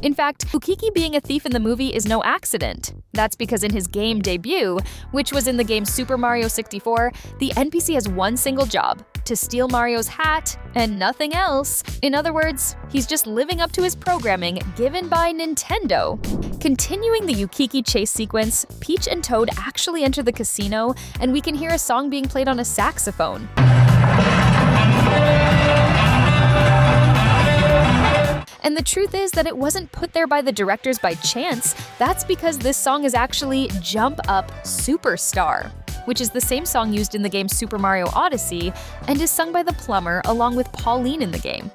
In fact, Ukiki being a thief in the movie is no accident. That's because in his game debut, which was in the game Super Mario 64, the NPC has one single job: to steal Mario's hat and nothing else. In other words, he's just living up to his programming given by Nintendo. Continuing the Ukiki chase sequence, Peach and Toad actually enter the casino, and we can hear a song being played on a saxophone. And the truth is that it wasn't put there by the directors by chance. That's because this song is actually Jump Up Superstar, which is the same song used in the game Super Mario Odyssey and is sung by the plumber along with Pauline in the game.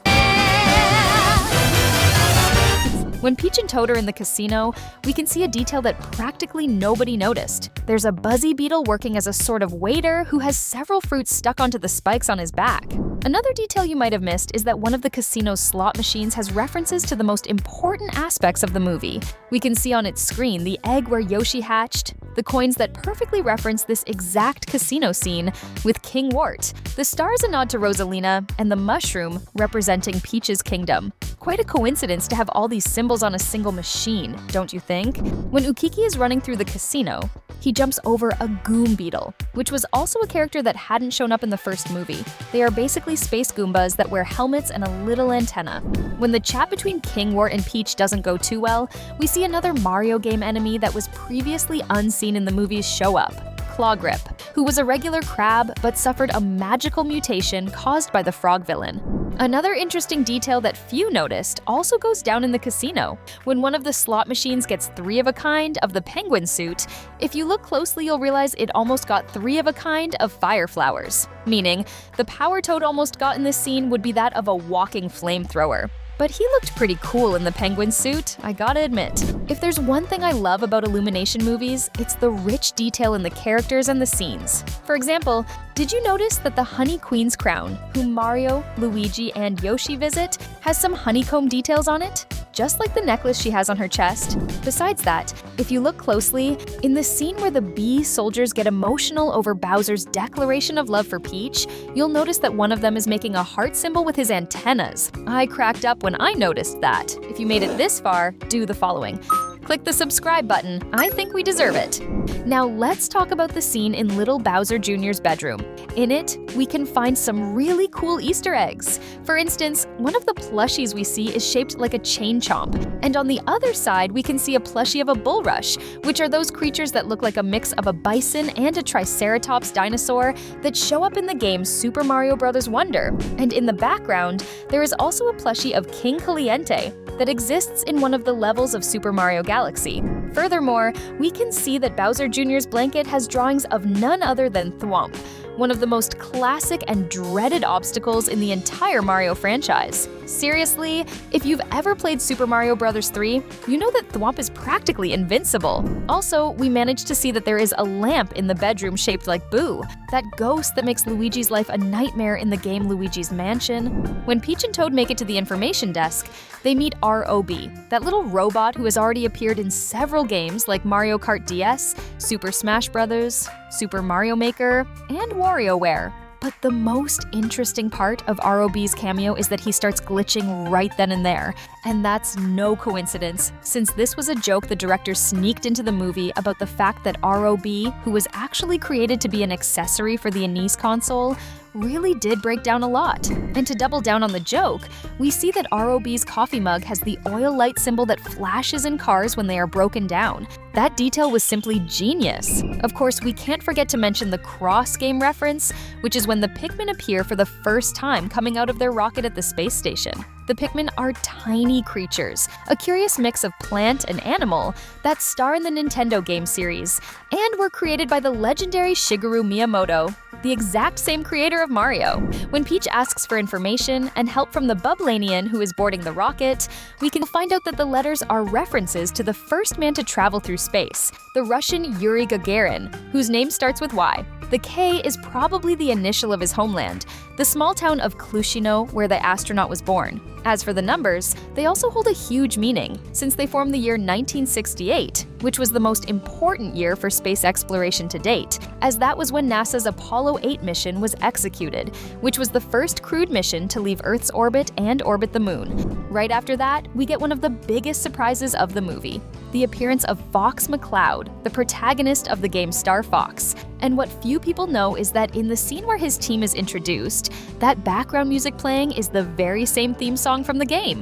When Peach and Toad are in the casino, we can see a detail that practically nobody noticed. There's a buzzy beetle working as a sort of waiter who has several fruits stuck onto the spikes on his back. Another detail you might have missed is that one of the casino's slot machines has references to the most important aspects of the movie. We can see on its screen the egg where Yoshi hatched, the coins that perfectly reference this exact casino scene with King Wart. The star is a nod to Rosalina, and the mushroom representing Peach's kingdom. Quite a coincidence to have all these symbols on a single machine, don't you think? When Ukiki is running through the casino, he jumps over a Goom Beetle, which was also a character that hadn't shown up in the first movie. They are basically space Goombas that wear helmets and a little antenna. When the chat between King Wart and Peach doesn't go too well, we see another Mario game enemy that was previously unseen in the movies show up: Clawgrip, who was a regular crab but suffered a magical mutation caused by the frog villain. Another interesting detail that few noticed also goes down in the casino. When one of the slot machines gets 3 of a kind of the penguin suit, if you look closely you'll realize it almost got 3 of a kind of fire flowers, meaning the power Toad almost got in this scene would be that of a walking flamethrower. But he looked pretty cool in the penguin suit, I gotta admit. If there's one thing I love about Illumination movies, it's the rich detail in the characters and the scenes. For example, did you notice that the Honey Queen's crown, whom Mario, Luigi, and Yoshi visit, has some honeycomb details on it? Just like the necklace she has on her chest. Besides that, if you look closely, in the scene where the bee soldiers get emotional over Bowser's declaration of love for Peach, you'll notice that one of them is making a heart symbol with his antennas. I cracked up when I noticed that. If you made it this far, do the following. Click the subscribe button. I think we deserve it. Now let's talk about the scene in Little Bowser Jr.'s bedroom. In it, we can find some really cool Easter eggs. For instance, one of the plushies we see is shaped like a chain chomp. And on the other side, we can see a plushie of a bulrush, which are those creatures that look like a mix of a bison and a triceratops dinosaur that show up in the game Super Mario Bros. Wonder. And in the background, there is also a plushie of King Caliente that exists in one of the levels of Super Mario Galaxy. Furthermore, we can see that Bowser Jr.'s blanket has drawings of none other than Thwomp, one of the most classic and dreaded obstacles in the entire Mario franchise. Seriously, if you've ever played Super Mario Bros. 3, you know that Thwomp is practically invincible. Also, we managed to see that there is a lamp in the bedroom shaped like Boo, that ghost that makes Luigi's life a nightmare in the game Luigi's Mansion. When Peach and Toad make it to the information desk, they meet R.O.B., that little robot who has already appeared in several games like Mario Kart DS, Super Smash Bros., Super Mario Maker, and WarioWare. But the most interesting part of R.O.B.'s cameo is that he starts glitching right then and there. And that's no coincidence, since this was a joke the director sneaked into the movie about the fact that R.O.B., who was actually created to be an accessory for the NES console, really did break down a lot. And to double down on the joke, we see that R.O.B.'s coffee mug has the oil light symbol that flashes in cars when they are broken down. That detail was simply genius. Of course, we can't forget to mention the cross-game reference, which is when the Pikmin appear for the first time coming out of their rocket at the space station. The Pikmin are tiny creatures, a curious mix of plant and animal that star in the Nintendo game series, and were created by the legendary Shigeru Miyamoto, the exact same creator of Mario. When Peach asks for information and help from the Bublanian who is boarding the rocket, we can find out that the letters are references to the first man to travel through space, the Russian Yuri Gagarin, whose name starts with Y. The K is probably the initial of his homeland, the small town of Klushino, where the astronaut was born. As for the numbers, they also hold a huge meaning, since they form the year 1968, which was the most important year for space exploration to date, as that was when NASA's Apollo 8 mission was executed, which was the first crewed mission to leave Earth's orbit and orbit the moon. Right after that, we get one of the biggest surprises of the movie, the appearance of Fox McCloud, the protagonist of the game Star Fox. And what few people know is that in the scene where his team is introduced, that background music playing is the very same theme song from the game.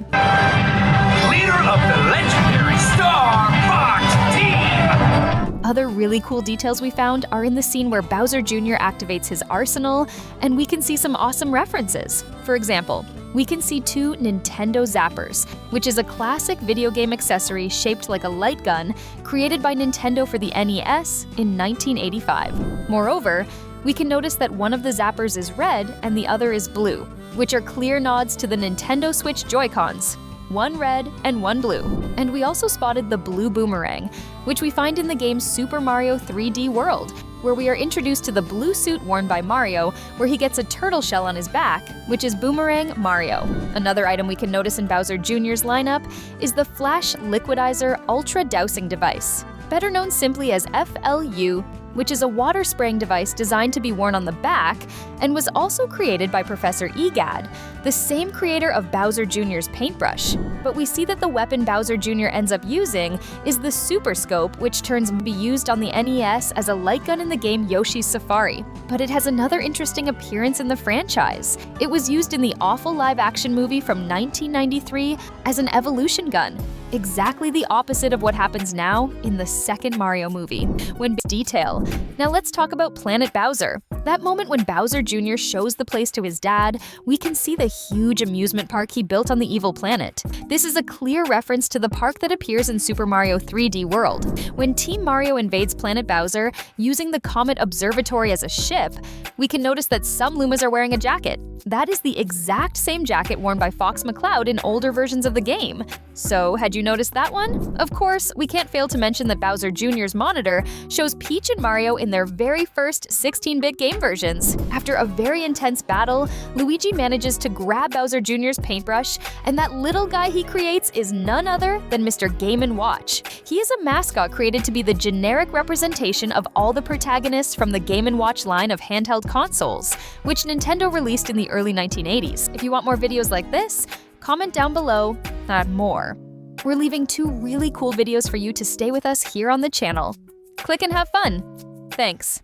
Leader of the legendary Star Fox team! Other really cool details we found are in the scene where Bowser Jr. activates his arsenal, and we can see some awesome references. For example, we can see 2 Nintendo Zappers, which is a classic video game accessory shaped like a light gun created by Nintendo for the NES in 1985. Moreover, we can notice that one of the Zappers is red and the other is blue, which are clear nods to the Nintendo Switch Joy-Cons. 1 red and 1 blue. And we also spotted the blue boomerang, which we find in the game Super Mario 3D World, where we are introduced to the blue suit worn by Mario, where he gets a turtle shell on his back, which is Boomerang Mario. Another item we can notice in Bowser Jr.'s lineup is the Flash Liquidizer Ultra Dousing Device, better known simply as FLU, which is a water-spraying device designed to be worn on the back and was also created by Professor Egad, the same creator of Bowser Jr.'s paintbrush. But we see that the weapon Bowser Jr. ends up using is the Super Scope, which turns to be used on the NES as a light gun in the game Yoshi's Safari. But it has another interesting appearance in the franchise. It was used in the awful live-action movie from 1993 as an evolution gun. Exactly the opposite of what happens now in the second Mario movie. Detail. Now let's talk about Planet Bowser. That moment when Bowser Jr. shows the place to his dad, we can see the huge amusement park he built on the evil planet. This is a clear reference to the park that appears in Super Mario 3D World. When Team Mario invades Planet Bowser, using the Comet Observatory as a ship, we can notice that some Lumas are wearing a jacket. That is the exact same jacket worn by Fox McCloud in older versions of the game. So, had you noticed that one? Of course, we can't fail to mention that Bowser Jr.'s monitor shows Peach and Mario in their very first 16-bit game versions. After a very intense battle, Luigi manages to grab Bowser Jr.'s paintbrush, and that little guy he creates is none other than Mr. Game & Watch. He is a mascot created to be the generic representation of all the protagonists from the Game & Watch line of handheld consoles, which Nintendo released in the early 1980s. If you want more videos like this, comment down below, add more. We're leaving 2 really cool videos for you to stay with us here on the channel. Click and have fun. Thanks.